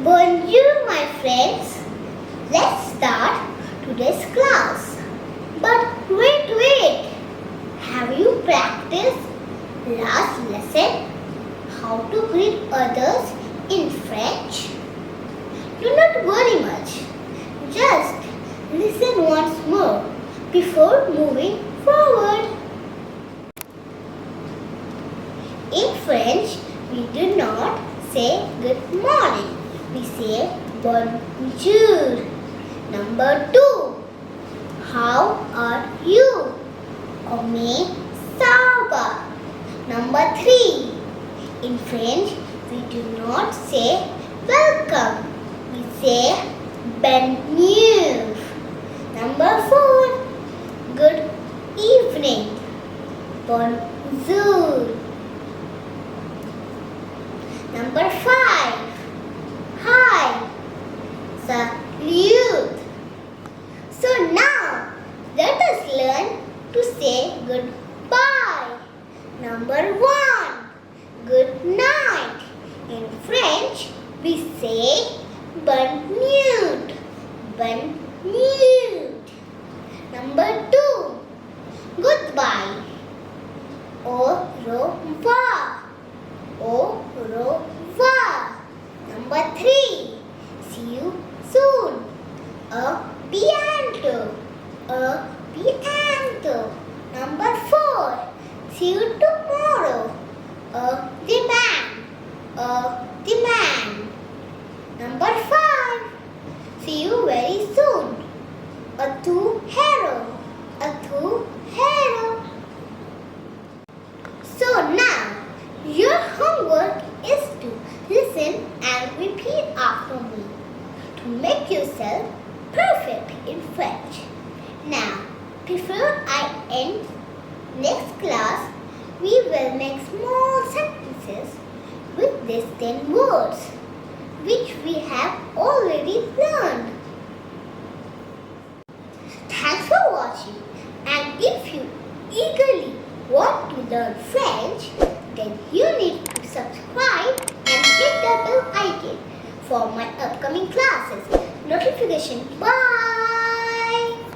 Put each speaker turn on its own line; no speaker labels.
Bonjour, my friends. Let's start today's class. But wait. Have you practiced last lesson how to greet others in French? Do not worry much. Just listen once more before moving forward. In French, we do not say good morning. We say bonjour. Number 2. How are you? Comment ça va? Number 3. In French, we do not say welcome. We say bienvenue. Number 4. Good evening. Bonjour. Number 5. Hi. Salute. So now, let us learn to say goodbye. Number 1. Good night. In French, we say bonne nuit. Bonne nuit. Number 2. Goodbye. Au revoir. Au revoir. Number 3. See you soon. A bientôt. A bientôt. Number 4. See you tomorrow. A demand. A demand. Number 5. See you very soon. A tu hero. A tu hero. So now, your homework is to listen and repeat after me to make yourself perfect in French. Now, before I end next class, we will make small sentences with these 10 words, which we have already learned. Thanks for watching, and if you eagerly want to learn French, then you need to subscribe and hit the bell icon for my upcoming classes. Notification. Bye.